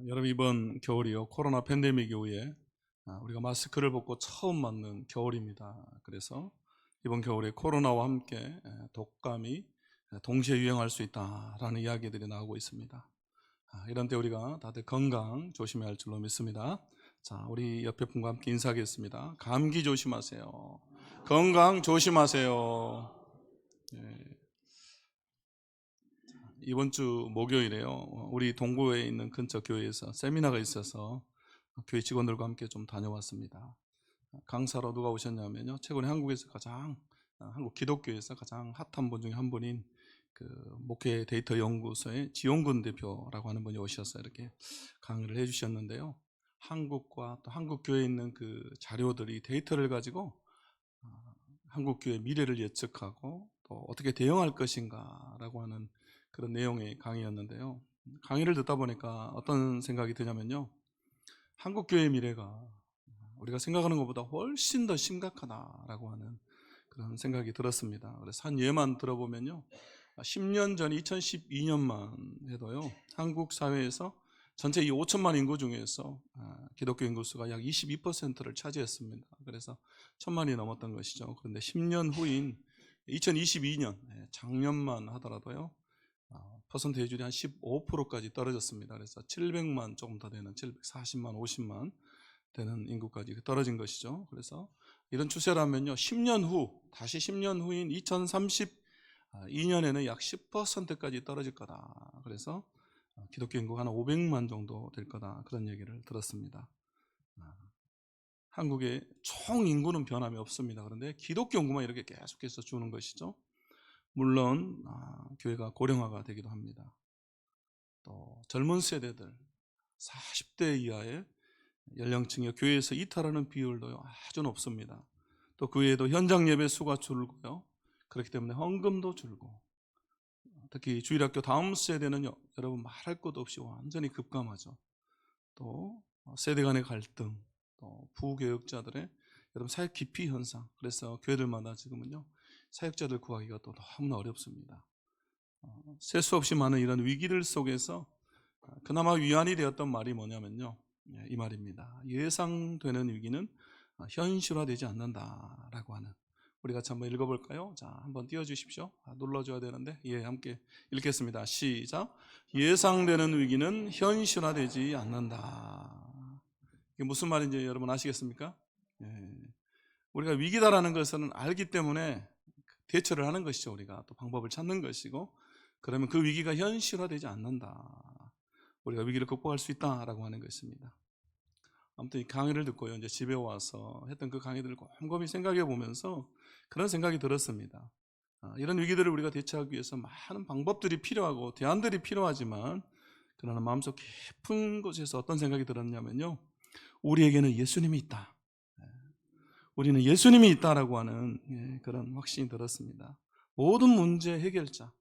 여러분, 이번 겨울이요, 코로나 팬데믹 이후에 우리가 마스크를 벗고 처음 맞는 겨울입니다. 그래서 이번 겨울에 코로나와 함께 독감이 동시에 유행할 수 있다라는 이야기들이 나오고 있습니다. 이런 때 우리가 다들 건강 조심해야 할 줄로 믿습니다. 자, 우리 옆에 분과 함께 인사하겠습니다. 감기 조심하세요. 건강 조심하세요. 네. 이번 주 목요일에요, 우리 동구에 있는 근처 교회에서 세미나가 있어서 교회 직원들과 함께 좀 다녀왔습니다. 강사로 누가 오셨냐면요, 최근에 한국에서 한국 기독교에서 가장 핫한 분 중에 한 분인 그 목회 데이터 연구소의 지용근 대표라고 하는 분이 오셔서 이렇게 강의를 해주셨는데요. 한국과 또 한국 교회에 있는 그 자료들이 데이터를 가지고 한국 교회의 미래를 예측하고 또 어떻게 대응할 것인가라고 하는 그런 내용의 강의였는데요. 강의를 듣다 보니까 어떤 생각이 드냐면요, 한국 교회의 미래가 우리가 생각하는 것보다 훨씬 더 심각하다라고 하는 그런 생각이 들었습니다. 그래서 한 예만 들어보면요, 10년 전 2012년만 해도요, 한국 사회에서 전체 이 5천만 인구 중에서 기독교 인구수가 약 22%를 차지했습니다. 그래서 1,000만이 넘었던 것이죠. 그런데 10년 후인 2022년, 작년만 하더라도요, 퍼센테이지율이 한 15%까지 떨어졌습니다. 그래서 700만 조금 더 되는 740만, 50만 되는 인구까지 떨어진 것이죠. 그래서 이런 추세라면요, 10년 후, 다시 10년 후인 2032년에는 약 10%까지 떨어질 거다. 그래서 기독교 인구가 한 500만 정도 될 거다, 그런 얘기를 들었습니다. 한국의 총 인구는 변함이 없습니다. 그런데 기독교 인구만 이렇게 계속해서 주는 것이죠. 물론 교회가 고령화가 되기도 합니다. 또 젊은 세대들 40대 이하의 연령층이 교회에서 이탈하는 비율도 아주 높습니다. 또 그 외에도 현장 예배 수가 줄고요, 그렇기 때문에 헌금도 줄고, 특히 주일학교 다음 세대는 여러분 말할 것도 없이 완전히 급감하죠. 또 세대 간의 갈등, 또 부교역자들의 여러분 사역 기피 현상. 그래서 교회들마다 지금은요, 사역자들 구하기가 또 너무나 어렵습니다. 셀 수 없이 많은 이런 위기들 속에서 그나마 위안이 되었던 말이 뭐냐면요, 이 말입니다. 예상되는 위기는 현실화되지 않는다라고 하는. 우리 같이 한번 읽어볼까요? 자, 한번 띄워주십시오. 눌러줘야 되는데, 함께 읽겠습니다. 시작. 예상되는 위기는 현실화되지 않는다. 이게 무슨 말인지 여러분 아시겠습니까? 우리가 위기다라는 것은 알기 때문에 대처를 하는 것이죠. 우리가 또 방법을 찾는 것이고, 그러면 그 위기가 현실화되지 않는다, 우리가 위기를 극복할 수 있다라고 하는 것입니다. 아무튼 이 강의를 듣고요, 이제 집에 와서 했던 그 강의들을 곰곰이 생각해 보면서 그런 생각이 들었습니다. 이런 위기들을 우리가 대처하기 위해서 많은 방법들이 필요하고 대안들이 필요하지만, 그러나 마음속 깊은 곳에서 어떤 생각이 들었냐면요, 우리에게는 예수님이 있다. 우리는 예수님이 있다라고 하는 그런 확신이 들었습니다. 모든 문제 해결자,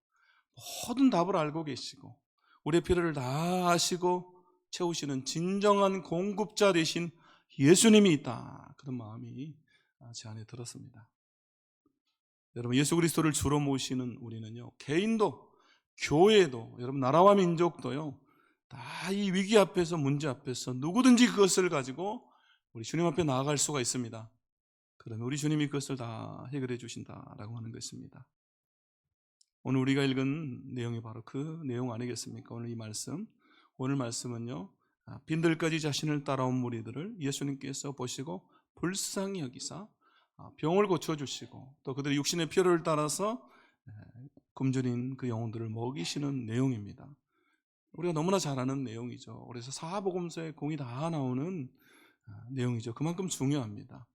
모든 답을 알고 계시고 우리의 필요를 다 아시고 채우시는 진정한 공급자 되신 예수님이 있다, 그런 마음이 제 안에 들었습니다. 여러분, 예수 그리스도를 주로 모시는 우리는요, 개인도 교회도 여러분 나라와 민족도요, 다 이 위기 앞에서, 문제 앞에서 누구든지 그것을 가지고 우리 주님 앞에 나아갈 수가 있습니다. 그러면 우리 주님이 그것을 다 해결해 주신다라고 하는 것입니다. 오늘 우리가 읽은 내용이 바로 그 내용 아니겠습니까? 오늘 이 말씀, 오늘 말씀은요, 빈들까지 자신을 따라온 무리들을 예수님께서 보시고 불쌍히 여기사 병을 고쳐주시고 또 그들의 육신의 필요를 따라서 굶주린 그 영혼들을 먹이시는 내용입니다. 우리가 너무나 잘 아는 내용이죠. 그래서 사복음서에 공이 다 나오는 내용이죠. 그만큼 중요합니다.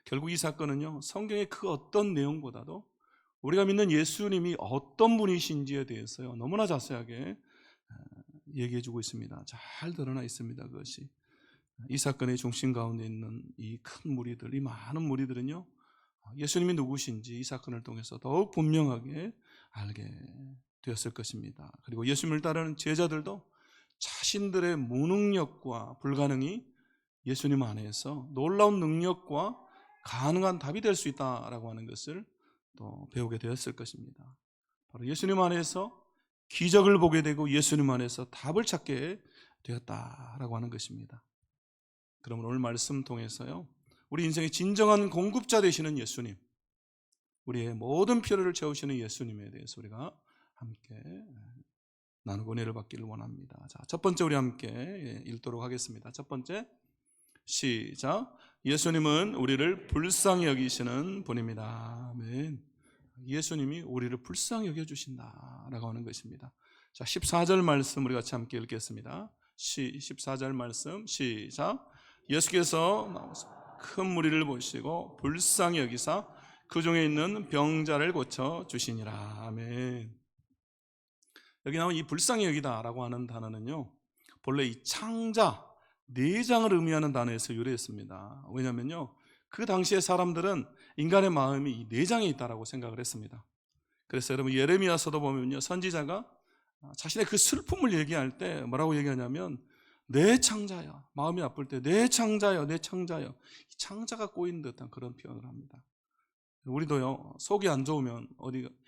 결국 이 사건은요, 성경의 그 어떤 내용보다도 우리가 믿는 예수님이 어떤 분이신지에 대해서요, 너무나 자세하게 얘기해주고 있습니다. 잘 드러나 있습니다. 그것이 이 사건의 중심 가운데 있는 이 큰 무리들, 이 많은 무리들은요, 예수님이 누구신지 이 사건을 통해서 더욱 분명하게 알게 되었을 것입니다. 그리고 예수님을 따르는 제자들도 자신들의 무능력과 불가능이 예수님 안에서 놀라운 능력과 가능한 답이 될 수 있다라고 하는 것을 또 배우게 되었을 것입니다. 바로 예수님 안에서 기적을 보게 되고 예수님 안에서 답을 찾게 되었다라고 하는 것입니다. 그러면 오늘 말씀 통해서요, 우리 인생의 진정한 공급자 되시는 예수님, 우리의 모든 필요를 채우시는 예수님에 대해서 우리가 함께 나누고 은혜를 받기를 원합니다. 자, 첫 번째 우리 함께 읽도록 하겠습니다. 첫 번째, 시작. 예수님은 우리를 불쌍히 여기시는 분입니다. 아멘. 예수님이 우리를 불쌍히 여겨주신다라고 하는 것입니다. 자, 14절 말씀 우리 같이 함께 읽겠습니다. 14절 말씀 시작. 예수께서 나와서 큰 무리를 보시고 불쌍히 여기사 그 중에 있는 병자를 고쳐 주시니라. 아멘. 여기 나온 이 불쌍히 여기다라고 하는 단어는요, 본래 이 창자, 내장을 의미하는 단어에서 유래했습니다. 왜냐하면요, 그 당시의 사람들은 인간의 마음이 이 내장에 있다라고 생각을 했습니다. 그래서 여러분 예레미야서도 보면요, 선지자가 자신의 그 슬픔을 얘기할 때 뭐라고 얘기하냐면, 내 창자야, 마음이 아플 때 내 창자여, 내 창자여, 이 창자가 꼬인 듯한 그런 표현을 합니다. 우리도요, 속이 안 좋으면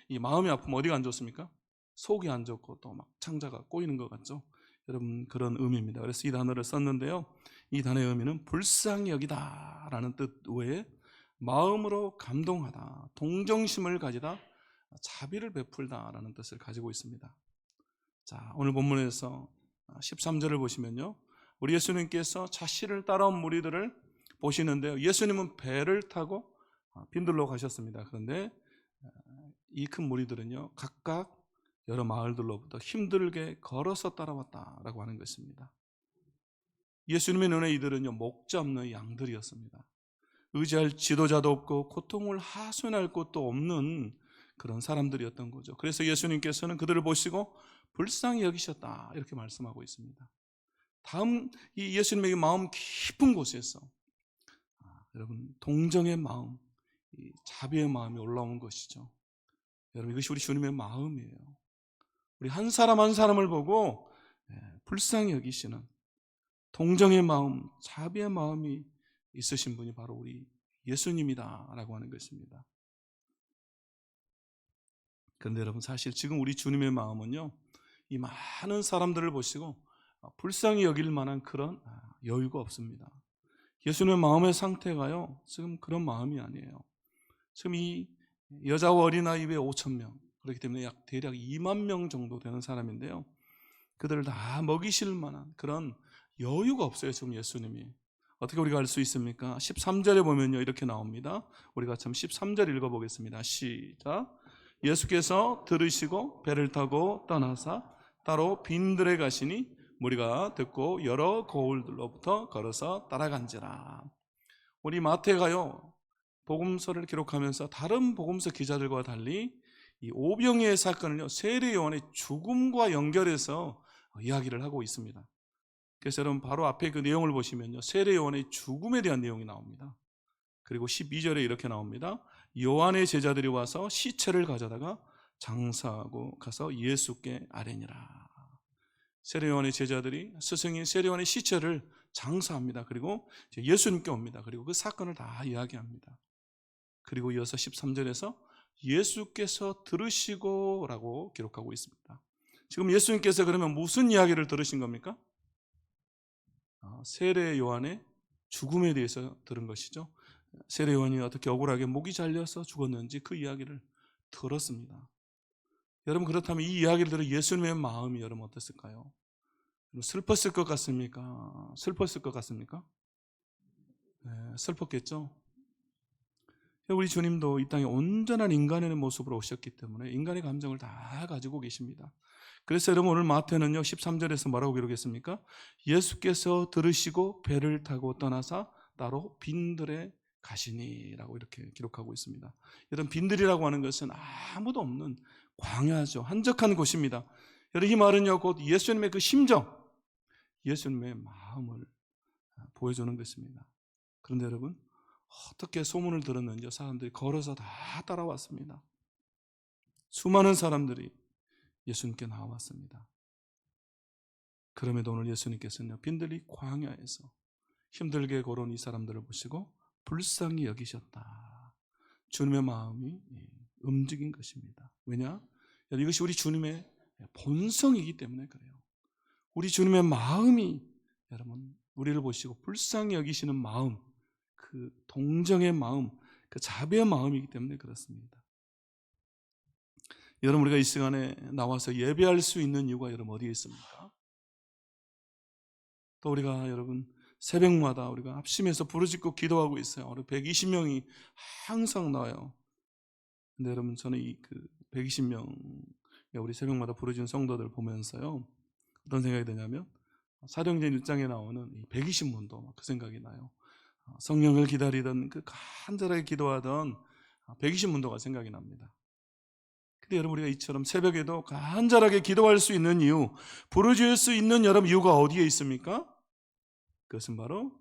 이 마음이 아프면 어디가 안 좋습니까? 속이 안 좋고 또 막 창자가 꼬이는 것 같죠? 여러분, 그런 의미입니다. 그래서 이 단어를 썼는데요, 이 단어의 의미는 불쌍히 여기다 라는 뜻 외에 마음으로 감동하다, 동정심을 가지다, 자비를 베풀다 라는 뜻을 가지고 있습니다. 자, 오늘 본문에서 13절을 보시면요, 우리 예수님께서 자신을 따라온 무리들을 보시는데요, 예수님은 배를 타고 빈들로 가셨습니다. 그런데 이 큰 무리들은요, 각각 여러 마을들로부터 힘들게 걸어서 따라왔다라고 하는 것입니다. 예수님의 눈에 이들은요, 목자 없는 양들이었습니다. 의지할 지도자도 없고 고통을 하소연할 곳도 없는 그런 사람들이었던 거죠. 그래서 예수님께서는 그들을 보시고 불쌍히 여기셨다 이렇게 말씀하고 있습니다. 다음 이 예수님의 마음 깊은 곳에서 여러분, 동정의 마음, 이 자비의 마음이 올라온 것이죠. 여러분, 이것이 우리 주님의 마음이에요. 우리 한 사람 한 사람을 보고 불쌍히 여기시는 동정의 마음, 자비의 마음이 있으신 분이 바로 우리 예수님이다라고 하는 것입니다. 그런데 여러분, 사실 지금 우리 주님의 마음은요, 이 많은 사람들을 보시고 불쌍히 여길 만한 그런 여유가 없습니다. 예수님의 마음의 상태가요, 지금 그런 마음이 아니에요. 지금 이 여자와 어린아이 외 5,000명, 그렇기 때문에 대략 2만 명 정도 되는 사람인데요, 그들을 다 먹이실 만한 그런 여유가 없어요. 지금 예수님이. 어떻게 우리가 알 수 있습니까? 13절에 보면요, 이렇게 나옵니다. 우리가 참 13절 읽어보겠습니다. 시작. 예수께서 들으시고 배를 타고 떠나사 따로 빈들에 가시니 무리가 듣고 여러 거울들로부터 걸어서 따라간지라. 우리 마태가요, 복음서를 기록하면서 다른 복음서 기자들과 달리 이 오병이의 사건을요, 세례 요한의 죽음과 연결해서 이야기를 하고 있습니다. 그래서 여러분, 바로 앞에 그 내용을 보시면요, 세례 요한의 죽음에 대한 내용이 나옵니다. 그리고 12절에 이렇게 나옵니다. 요한의 제자들이 와서 시체를 가져다가 장사하고 가서 예수께 아뢰니라. 세례 요한의 제자들이 스승인 세례 요한의 시체를 장사합니다. 그리고 예수님께 옵니다. 그리고 그 사건을 다 이야기합니다. 그리고 이어서 13절에서 예수께서 들으시고 라고 기록하고 있습니다. 지금 예수님께서 그러면 무슨 이야기를 들으신 겁니까? 세례 요한의 죽음에 대해서 들은 것이죠. 세례 요한이 어떻게 억울하게 목이 잘려서 죽었는지 그 이야기를 들었습니다. 여러분, 그렇다면 이 이야기를 들어 예수님의 마음이 여러분 어땠을까요? 슬펐을 것 같습니까? 슬펐을 것 같습니까? 네, 슬펐겠죠. 우리 주님도 이 땅에 온전한 인간의 모습으로 오셨기 때문에 인간의 감정을 다 가지고 계십니다. 그래서 여러분, 오늘 마태는요 13절에서 뭐라고 기록했습니까? 예수께서 들으시고 배를 타고 떠나사 따로 빈들에 가시니라고 이렇게 기록하고 있습니다. 여러분, 빈들이라고 하는 것은 아무도 없는 광야죠. 한적한 곳입니다. 여러분, 이 말은요 곧 예수님의 그 심정, 예수님의 마음을 보여주는 것입니다. 그런데 여러분, 어떻게 소문을 들었는지 사람들이 걸어서 다 따라왔습니다. 수많은 사람들이 예수님께 나왔습니다. 그럼에도 오늘 예수님께서는 빈들이 광야에서 힘들게 걸어온 이 사람들을 보시고 불쌍히 여기셨다. 주님의 마음이 움직인 것입니다. 왜냐? 이것이 우리 주님의 본성이기 때문에 그래요. 우리 주님의 마음이 여러분 우리를 보시고 불쌍히 여기시는 마음, 그 동정의 마음, 그 자비의 마음이기 때문에 그렇습니다. 여러분 우리가 이 시간에 나와서 예배할 수 있는 이유가 여러분 어디에 있습니까? 또 우리가 여러분 새벽마다 우리가 합심해서 부르짖고 기도하고 있어요. 우리 120명이 항상 나와요. 근데 여러분 저는 이 그 120명 우리 새벽마다 부르짖는 성도들 보면서요 어떤 생각이 드냐면 사도행전 1장에 나오는 이 120문도 그 생각이 나요. 성령을 기다리던 그 간절하게 기도하던 120문도가 생각이 납니다. 근데 여러분 우리가 이처럼 새벽에도 간절하게 기도할 수 있는 이유, 부르짖을 수 있는 여러분 이유가 어디에 있습니까? 그것은 바로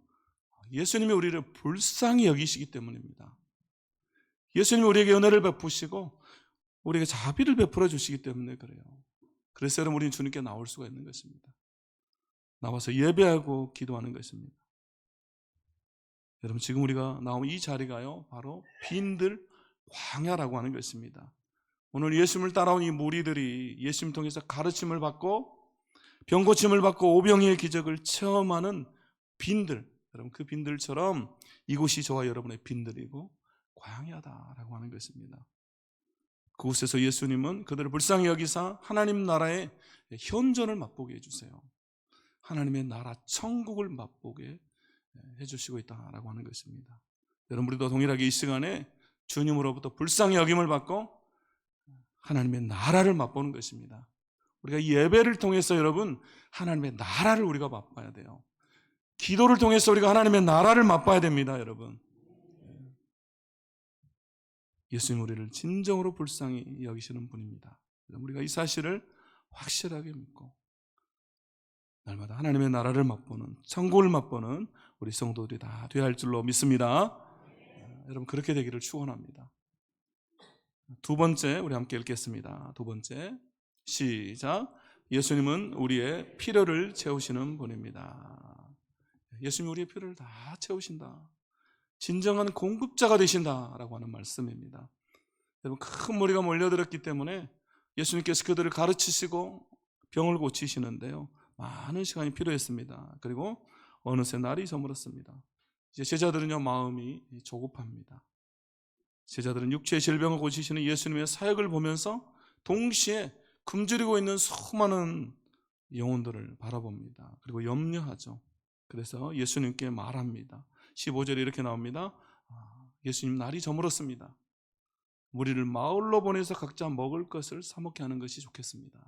예수님이 우리를 불쌍히 여기시기 때문입니다. 예수님이 우리에게 은혜를 베푸시고 우리에게 자비를 베풀어 주시기 때문에 그래요. 그래서 여러분 우리는 주님께 나올 수가 있는 것입니다. 나와서 예배하고 기도하는 것입니다. 여러분 지금 우리가 나온 이 자리가요 바로 빈들 광야라고 하는 것입니다. 오늘 예수님을 따라온 이 무리들이 예수님 통해서 가르침을 받고 병고침을 받고 오병이의 기적을 체험하는 빈들, 여러분 그 빈들처럼 이곳이 저와 여러분의 빈들이고 광야다라고 하는 것입니다. 그곳에서 예수님은 그들을 불쌍히 여기사 하나님 나라의 현존을 맛보게 해주세요. 하나님의 나라 천국을 맛보게 해주시고 있다라고 하는 것입니다. 여러분 우리도 동일하게 이 시간에 주님으로부터 불쌍히 여김을 받고 하나님의 나라를 맛보는 것입니다. 우리가 이 예배를 통해서 여러분 하나님의 나라를 우리가 맛봐야 돼요. 기도를 통해서 우리가 하나님의 나라를 맛봐야 됩니다. 여러분 예수님 우리를 진정으로 불쌍히 여기시는 분입니다. 우리가 이 사실을 확실하게 믿고 날마다 하나님의 나라를 맛보는 천국을 맛보는 우리 성도들이 다 되어야 할 줄로 믿습니다. 여러분 그렇게 되기를 축원합니다. 두 번째 우리 함께 읽겠습니다. 두 번째 시작. 예수님은 우리의 필요를 채우시는 분입니다. 예수님이 우리의 필요를 다 채우신다. 진정한 공급자가 되신다라고 하는 말씀입니다. 여러분 큰 무리가 몰려들었기 때문에 예수님께서 그들을 가르치시고 병을 고치시는데요 많은 시간이 필요했습니다. 그리고 어느새 날이 저물었습니다. 이제 제자들은요 마음이 조급합니다. 제자들은 육체의 질병을 고치시는 예수님의 사역을 보면서 동시에 굶주리고 있는 수많은 영혼들을 바라봅니다. 그리고 염려하죠. 그래서 예수님께 말합니다. 15절에 이렇게 나옵니다. 예수님 날이 저물었습니다. 무리를 마을로 보내서 각자 먹을 것을 사 먹게 하는 것이 좋겠습니다.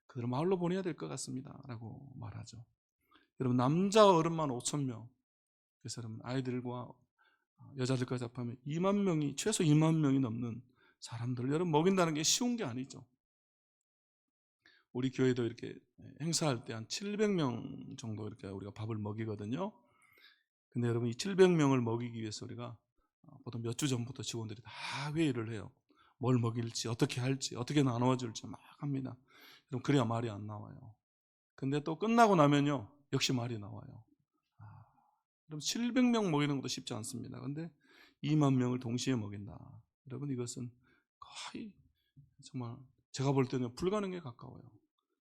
그들을 마을로 보내야 될 것 같습니다 라고 말하죠. 여러분 남자 어른만 5,000명, 그래서 여러분 아이들과 여자들까지 합하면 2만 명이 최소 2만 명이 넘는 사람들을 여러분 먹인다는 게 쉬운 게 아니죠. 우리 교회도 이렇게 행사할 때 한 700명 정도 이렇게 우리가 밥을 먹이거든요. 근데 여러분 이 700명을 먹이기 위해서 우리가 보통 몇 주 전부터 직원들이 다 회의를 해요. 뭘 먹일지, 어떻게 할지, 어떻게 나누어 줄지 막 합니다. 그럼 그래야 말이 안 나와요. 근데 또 끝나고 나면요 역시 말이 나와요. 그럼 700명 먹이는 것도 쉽지 않습니다. 근데 2만 명을 동시에 먹인다. 여러분 이것은 거의 정말 제가 볼 때는 불가능에 가까워요.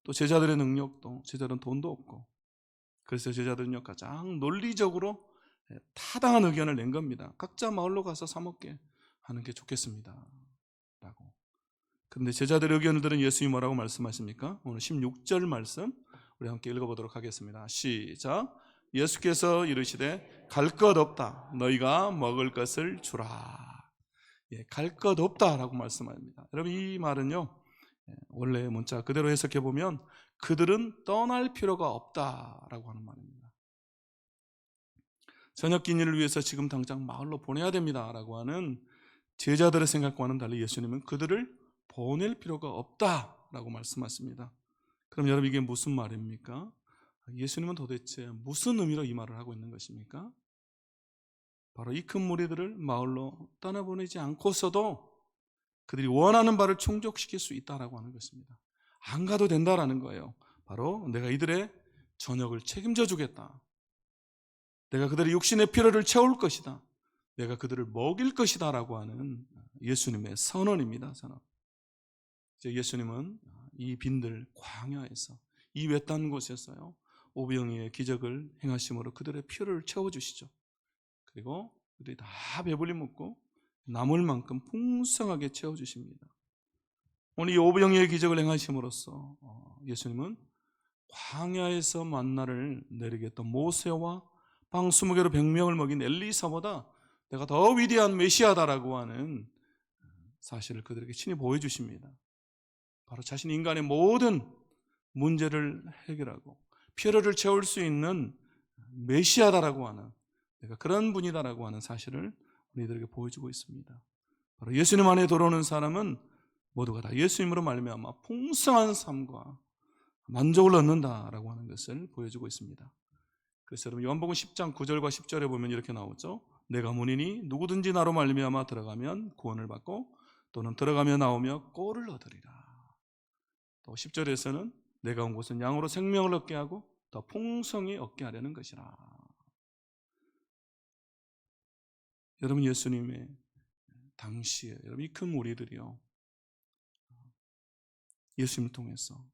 또 제자들의 능력도, 제자들은 돈도 없고, 그래서 제자들은요 가장 논리적으로 타당한 의견을 낸 겁니다. 각자 마을로 가서 사 먹게 하는 게 좋겠습니다 라고. 그런데 제자들의 의견을 들은 예수님이 뭐라고 말씀하십니까? 오늘 16절 말씀 우리 함께 읽어보도록 하겠습니다. 시작. 예수께서 이르시되 갈 것 없다. 너희가 먹을 것을 주라. 갈 것 없다라고 말씀합니다. 여러분 이 말은요 원래 문자 그대로 해석해 보면 그들은 떠날 필요가 없다라고 하는 말입니다. 저녁 끼니를 위해서 지금 당장 마을로 보내야 됩니다라고 하는 제자들의 생각과는 달리 예수님은 그들을 보낼 필요가 없다라고 말씀하십니다. 그럼 여러분 이게 무슨 말입니까? 예수님은 도대체 무슨 의미로 이 말을 하고 있는 것입니까? 바로 이 큰 무리들을 마을로 떠나보내지 않고서도 그들이 원하는 바를 충족시킬 수 있다라고 하는 것입니다. 안 가도 된다라는 거예요. 바로 내가 이들의 저녁을 책임져 주겠다. 내가 그들의 육신의 필요를 채울 것이다. 내가 그들을 먹일 것이다 라고 하는 예수님의 선언입니다. 선언. 이제 예수님은 이 빈들 광야에서 이 외딴 곳에서요 오병이의 기적을 행하심으로 그들의 필요를 채워주시죠. 그리고 그들이 다 배불리 먹고 남을 만큼 풍성하게 채워주십니다. 오늘 이 오병이의 기적을 행하심으로써 예수님은 광야에서 만나를 내리게 했던 모세와 빵 20개로 100명을 먹인 엘리사보다 내가 더 위대한 메시아다라고 하는 사실을 그들에게 친히 보여주십니다. 바로 자신 인간의 모든 문제를 해결하고 필요를 채울 수 있는 메시아다라고 하는, 내가 그런 분이다라고 하는 사실을 우리들에게 보여주고 있습니다. 바로 예수님 안에 들어오는 사람은 모두가 다 예수님으로 말미암아 풍성한 삶과 만족을 얻는다라고 하는 것을 보여주고 있습니다. 그래서 여러분 요한복음 10장 9절과 10절에 보면 이렇게 나오죠. 내가 문이니 누구든지 나로 말미암아 들어가면 구원을 받고 또는 들어가며 나오며 꼴을 얻으리라. 또 10절에서는 내가 온 곳은 양으로 생명을 얻게 하고 더 풍성히 얻게 하려는 것이라. 여러분 예수님의 당시에 여러분 이 큰 무리들이요 예수님을 통해서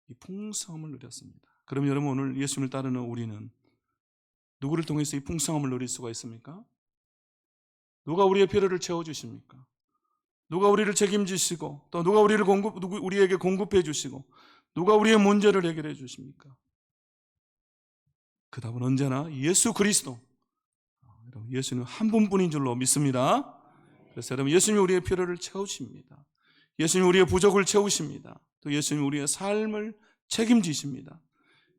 이 풍성함을 누렸습니다. 그럼 여러분 오늘 예수님을 따르는 우리는 누구를 통해서 이 풍성함을 누릴 수가 있습니까? 누가 우리의 필요를 채워주십니까? 누가 우리를 책임지시고 또 누가 우리에게 공급해 주시고 누가 우리의 문제를 해결해 주십니까? 그 답은 언제나 예수 그리스도. 여러분 예수님 한 분뿐인 줄로 믿습니다. 그래서 여러분 예수님이 우리의 필요를 채우십니다. 예수님이 우리의 부족을 채우십니다. 또 예수님이 우리의 삶을 책임지십니다.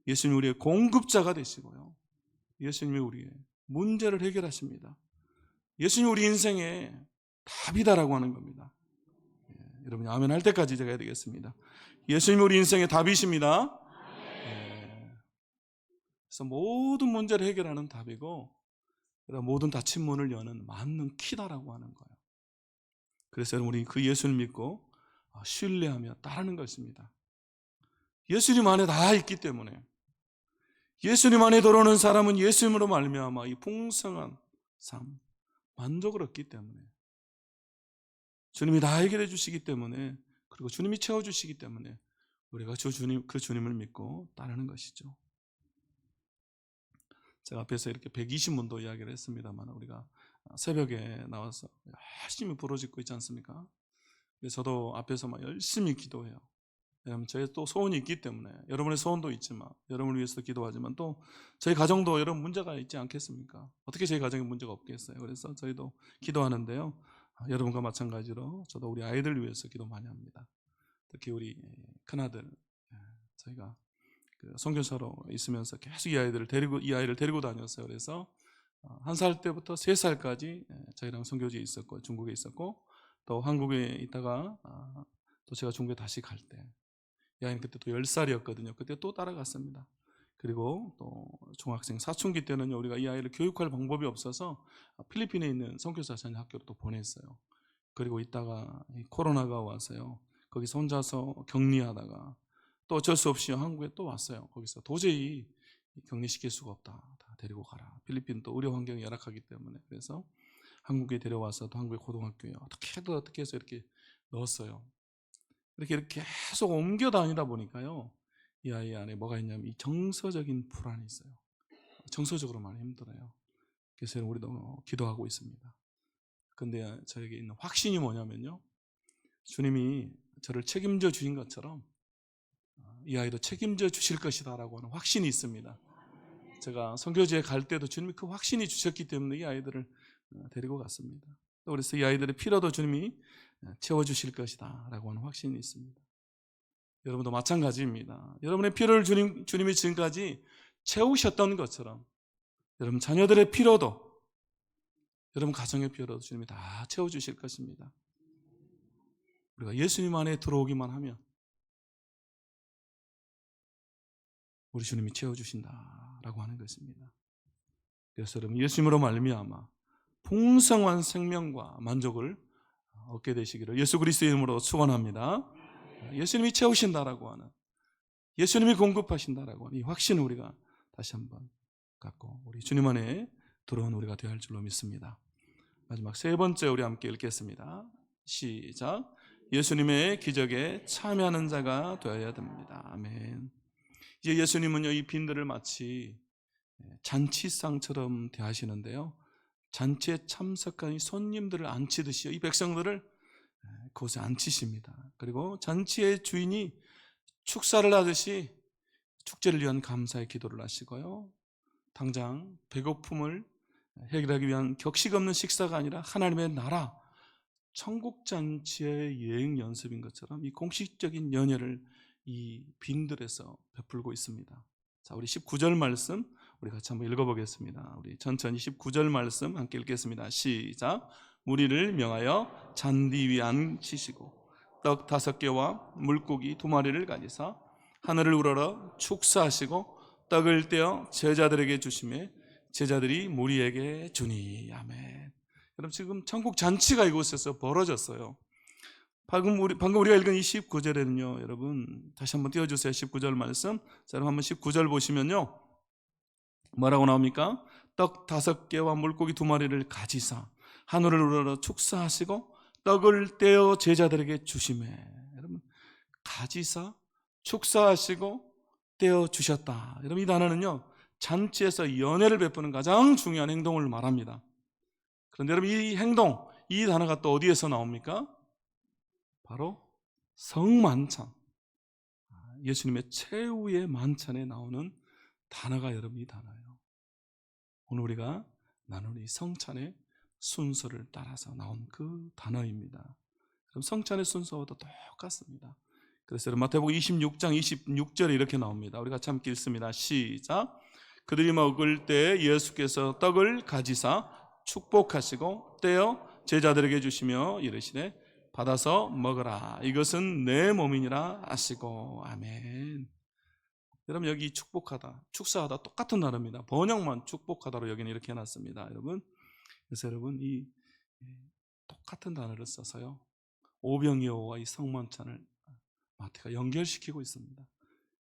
예수님이 우리의 공급자가 되시고요. 예수님이 우리의 문제를 해결하십니다. 예수님이 우리 인생의 답이다라고 하는 겁니다. 여러분이 아멘 할 때까지 제가 해야 되겠습니다. 예수님이 우리 인생의 답이십니다. 그래서 모든 문제를 해결하는 답이고 모든 닫힌 문을 여는 맞는 키다라고 하는 거예요. 그래서 여러분 우리 그 예수를 믿고 신뢰하며 따르는 것입니다. 예수님 안에 다 있기 때문에 예수님 안에 들어오는 사람은 예수님으로 말미암아 이 풍성한 삶, 만족을 얻기 때문에 주님이 다 해결해 주시기 때문에 그리고 주님이 채워주시기 때문에 우리가 그 주님을 믿고 따르는 것이죠. 제가 앞에서 이렇게 120문도 이야기를 했습니다만 우리가 새벽에 나와서 열심히 부르짖고 있지 않습니까? 저도 앞에서 막 열심히 기도해요. 왜냐하면 저의 또 소원이 있기 때문에 여러분의 소원도 있지만 여러분을 위해서 기도하지만 또 저희 가정도 여러분 문제가 있지 않겠습니까? 어떻게 저희 가정에 문제가 없겠어요? 그래서 저희도 기도하는데요. 여러분과 마찬가지로 저도 우리 아이들 위해서 기도 많이 합니다. 특히 우리 큰아들 저희가 선교사로 있으면서 계속 이 아이를 데리고 다녔어요. 그래서 1살 때부터 3살까지 저희랑 선교지에 있었고 중국에 있었고 또 한국에 있다가 또 제가 중국에 다시 갈 때 이 아이는 그때 또 10살이었거든요. 그때 또 따라갔습니다. 그리고 또 중학생 사춘기 때는 우리가 이 아이를 교육할 방법이 없어서 필리핀에 있는 선교사 학교로 또 보냈어요. 그리고 있다가 코로나가 와서요. 거기서 혼자서 격리하다가 또 어쩔 수 없이 한국에 또 왔어요. 거기서 도저히 격리시킬 수가 없다. 다 데리고 가라. 필리핀 또 의료 환경이 열악하기 때문에 그래서 한국에 데려와서 또 한국의 고등학교에 어떻게 해서 이렇게 넣었어요. 이렇게 계속 옮겨 다니다 보니까요. 이 아이 안에 뭐가 있냐면 이 정서적인 불안이 있어요. 정서적으로 많이 힘들어요. 그래서 우리도 기도하고 있습니다. 그런데 저에게 있는 확신이 뭐냐면요. 주님이 저를 책임져 주신 것처럼 이 아이도 책임져 주실 것이다 라고 하는 확신이 있습니다. 제가 선교지에 갈 때도 주님이 그 확신이 주셨기 때문에 이 아이들을 데리고 갔습니다. 또 그래서 이 아이들의 필요도 주님이 채워주실 것이다 라고 하는 확신이 있습니다. 여러분도 마찬가지입니다. 여러분의 필요를 주님이 지금까지 채우셨던 것처럼 여러분 자녀들의 필요도 여러분 가정의 필요도 주님이 다 채워주실 것입니다. 우리가 예수님 안에 들어오기만 하면 우리 주님이 채워주신다라고 하는 것입니다. 그래서 여러분 예수님으로 말미암아 풍성한 생명과 만족을 얻게 되시기를 예수 그리스도의 이름으로 축원합니다. 예수님이 채우신다라고 하는, 예수님이 공급하신다라고 하는 이 확신을 우리가 다시 한번 갖고 우리 주님 안에 들어온 우리가 되어야 할 줄로 믿습니다. 마지막 3번째 우리 함께 읽겠습니다. 시작. 예수님의 기적에 참여하는 자가 되어야 됩니다. 아멘. 이제 예수님은요, 이 빈들을 마치 잔치상처럼 대하시는데요, 잔치에 참석한 이 손님들을 앉히듯이요, 이 백성들을 그곳에 앉히십니다. 그리고 잔치의 주인이 축사를 하듯이 축제를 위한 감사의 기도를 하시고요, 당장 배고픔을 해결하기 위한 격식 없는 식사가 아니라 하나님의 나라, 천국 잔치의 여행 연습인 것처럼 이 공식적인 연회를 이 빈들에서 베풀고 있습니다. 자, 우리 19절 말씀 우리 같이 한번 읽어보겠습니다. 우리 천천히 19절 말씀 함께 읽겠습니다. 시작. 무리를 명하여 잔디 위에 앉히시고 떡 5개와 물고기 2마리를 가지사 하늘을 우러러 축사하시고 떡을 떼어 제자들에게 주시매 제자들이 무리에게 주니. 아멘. 여러분, 지금 천국 잔치가 이곳에서 벌어졌어요. 방금 우리가 읽은 이 19절에는요, 여러분 다시 한번 띄워주세요. 19절 말씀. 자, 여러분 한번 19절 보시면요, 뭐라고 나옵니까? 떡 5개와 물고기 2마리를 가지사 하늘을 우러러 축사하시고 떡을 떼어 제자들에게 주시매. 여러분, 가지사 축사하시고 떼어 주셨다. 여러분, 이 단어는요, 잔치에서 연회를 베푸는 가장 중요한 행동을 말합니다. 그런데 여러분, 이 행동, 이 단어가 또 어디에서 나옵니까? 바로 성만찬, 예수님의 최후의 만찬에 나오는 단어가 여러분 이 단어예요. 오늘 우리가 나누는 이 성찬의 순서를 따라서 나온 그 단어입니다. 그럼 성찬의 순서와도 똑같습니다. 그래서 마태복음 26장 26절에 이렇게 나옵니다. 우리 같이 함께 읽습니다. 시작. 그들이 먹을 때 예수께서 떡을 가지사 축복하시고 떼어 제자들에게 주시며 이르시되 받아서 먹으라, 이것은 내 몸이니라 하시고. 아멘. 여러분, 여기 축복하다, 축사하다 똑같은 단어입니다. 번역만 축복하다로 여기는 이렇게 해놨습니다. 여러분, 그래서 여러분 이 똑같은 단어를 써서요, 오병이어와 이 성만찬을 마태가 연결시키고 있습니다.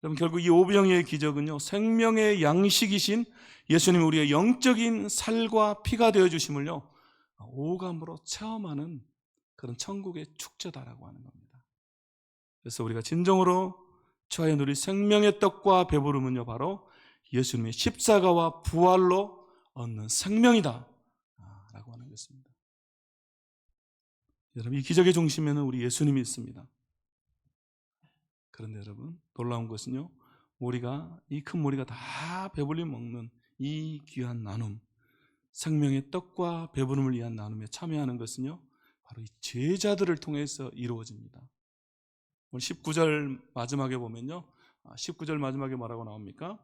여러분, 결국 이 오병이어의 기적은요, 생명의 양식이신 예수님이 우리의 영적인 살과 피가 되어주심을요 오감으로 체험하는 그런 천국의 축제다라고 하는 겁니다. 그래서 우리가 진정으로 처하여 누릴 생명의 떡과 배부름은요, 바로 예수님의 십자가와 부활로 얻는 생명이다 라고 하는 것입니다. 여러분, 이 기적의 중심에는 우리 예수님이 있습니다. 그런데 여러분, 놀라운 것은요, 우리가 이 큰 무리가 다 배불리 먹는 이 귀한 나눔, 생명의 떡과 배부름을 위한 나눔에 참여하는 것은요, 바로 이 제자들을 통해서 이루어집니다. 오늘 19절 마지막에 보면요, 19절 마지막에 뭐라고 나옵니까?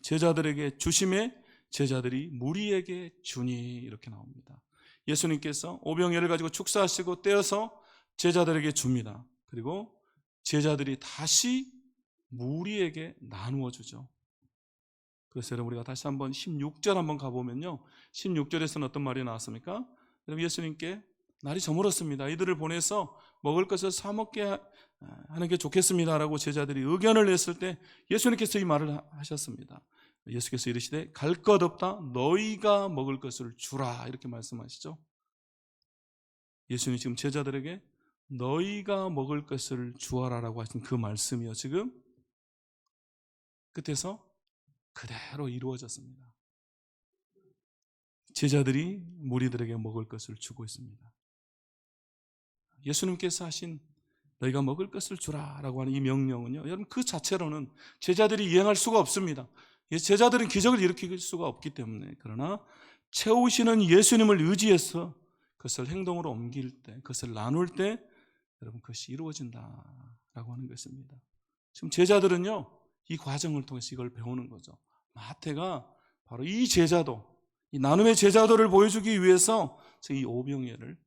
제자들에게 주심에 제자들이 무리에게 주니, 이렇게 나옵니다. 예수님께서 오병이어를 가지고 축사하시고 떼어서 제자들에게 줍니다. 그리고 제자들이 다시 무리에게 나누어 주죠. 그래서 여러분, 우리가 다시 한번 16절 한번 가보면요, 16절에서는 어떤 말이 나왔습니까? 여러분, 예수님께 날이 저물었습니다. 이들을 보내서 먹을 것을 사 먹게 하는 게 좋겠습니다라고 제자들이 의견을 냈을 때 예수님께서 이 말을 하셨습니다. 예수께서 이르시되 갈 것 없다, 너희가 먹을 것을 주라, 이렇게 말씀하시죠. 예수님 지금 제자들에게 너희가 먹을 것을 주어라라고 하신 그 말씀이요, 지금 끝에서 그대로 이루어졌습니다. 제자들이 무리들에게 먹을 것을 주고 있습니다. 예수님께서 하신 너희가 먹을 것을 주라라고 하는 이 명령은요, 여러분, 그 자체로는 제자들이 이행할 수가 없습니다. 제자들은 기적을 일으킬 수가 없기 때문에. 그러나 채우시는 예수님을 의지해서 그것을 행동으로 옮길 때, 그것을 나눌 때 여러분, 그것이 이루어진다라고 하는 것입니다. 지금 제자들은요, 이 과정을 통해서 이걸 배우는 거죠. 마태가 바로 이 제자도, 이 나눔의 제자도를 보여주기 위해서 이 오병이어를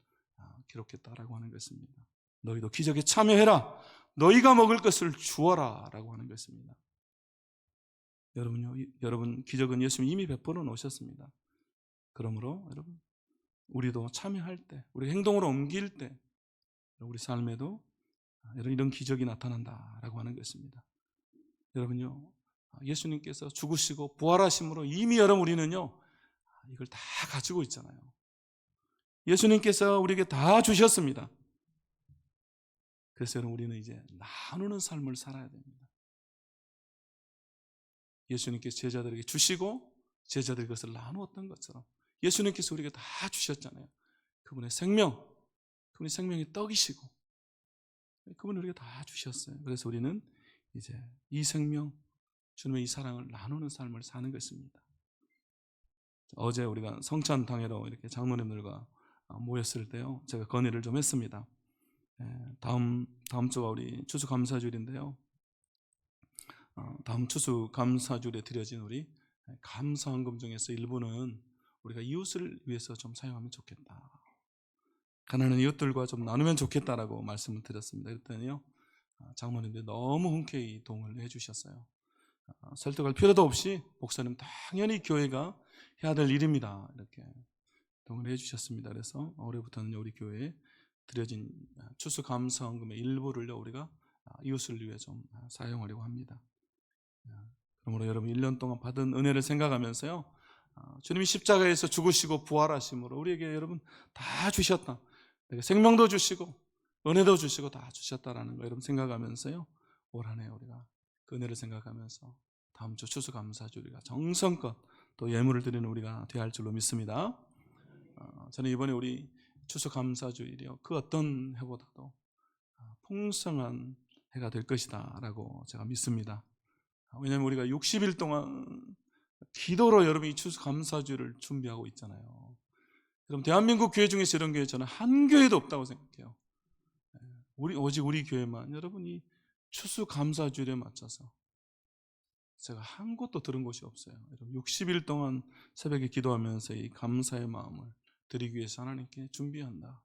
기록했다라고 하는 것입니다. 너희도 기적에 참여해라, 너희가 먹을 것을 주어라 라고 하는 것입니다. 여러분, 기적은 예수님이 이미 베풀어 놓으셨습니다. 그러므로 여러분, 우리도 참여할 때, 우리 행동으로 옮길 때 우리 삶에도 이런 기적이 나타난다라고 하는 것입니다. 여러분요, 예수님께서 죽으시고 부활하심으로 이미 여러분 우리는요, 이걸 다 가지고 있잖아요. 예수님께서 우리에게 다 주셨습니다. 그래서 여러분 우리는 이제 나누는 삶을 살아야 됩니다. 예수님께서 제자들에게 주시고 제자들이 그것을 나누었던 것처럼 예수님께서 우리에게 다 주셨잖아요. 그분의 생명, 그분의 생명이 떡이시고 그분이 우리에게 다 주셨어요. 그래서 우리는 이제 이 생명, 주님의 이 사랑을 나누는 삶을 사는 것입니다. 어제 우리가 성찬 당회로 이렇게 장로님들과 모였을 때요, 제가 건의를 좀 했습니다. 다음 주가 우리 추수감사주일인데요. 다음 추수감사주일에 드려진 우리 감사헌금 중에서 일부는 우리가 이웃을 위해서 좀 사용하면 좋겠다. 가난한 이웃들과 좀 나누면 좋겠다라고 말씀을 드렸습니다. 그랬더니요, 장로님들이 너무 흔쾌히 동의를 해주셨어요. 설득할 필요도 없이 목사님 당연히 교회가 해야 될 일입니다. 이렇게 동의를 해주셨습니다. 그래서 올해부터는 우리 교회에 드려진 추수감사헌금의 일부를 우리가 이웃을 위해 좀 사용하려고 합니다. 그러므로 여러분 1년 동안 받은 은혜를 생각하면서요, 주님이 십자가에서 죽으시고 부활하심으로 우리에게 여러분 다 주셨다. 생명도 주시고 은혜도 주시고 다 주셨다라는 거 여러분 생각하면서요, 올 한 해 우리가 그 은혜를 생각하면서 다음 주 추수감사주 우리가 정성껏 또 예물을 드리는 우리가 되어야 할 줄로 믿습니다. 저는 이번에 우리 추수감사주일이요, 그 어떤 해보다도 풍성한 해가 될 것이다 라고 제가 믿습니다. 왜냐하면 우리가 60일 동안 기도로 여러분 이 추수감사주를 준비하고 있잖아요. 그럼 대한민국 교회 중에서 이런 교회 저는 한 교회도 없다고 생각해요. 오직 우리 교회만 여러분이 추수감사주일에 맞춰서 제가 한 곳도 들은 곳이 없어요. 여러분 60일 동안 새벽에 기도하면서 이 감사의 마음을 드리기 위해서 하나님께 준비한다.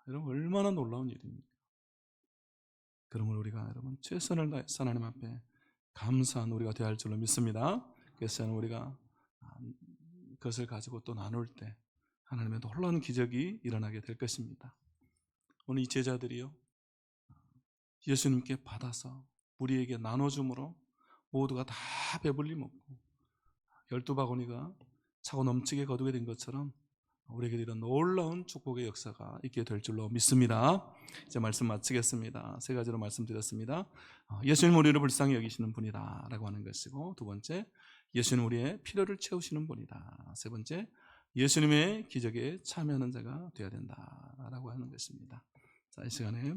여러분 얼마나 놀라운 일입니까? 그러므로 우리가 여러분 최선을 다해서 하나님 앞에 감사한 우리가 되어야 할 줄로 믿습니다. 그래서 우리가 그것을 가지고 또 나눌 때 하나님의 놀라운 기적이 일어나게 될 것입니다. 오늘 이 제자들이요, 예수님께 받아서 우리에게 나눠줌으로 모두가 다 배불리 먹고 12바구니가 차고 넘치게 거두게 된 것처럼 우리에게 이런 놀라운 축복의 역사가 있게 될 줄로 믿습니다. 이제 말씀 마치겠습니다. 세 가지로 말씀드렸습니다. 예수님 우리를 불쌍히 여기시는 분이다 라고 하는 것이고, 두 번째, 예수님 우리의 필요를 채우시는 분이다. 세 번째, 예수님의 기적에 참여하는 자가 되어야 된다 라고 하는 것입니다. 자, 이 시간에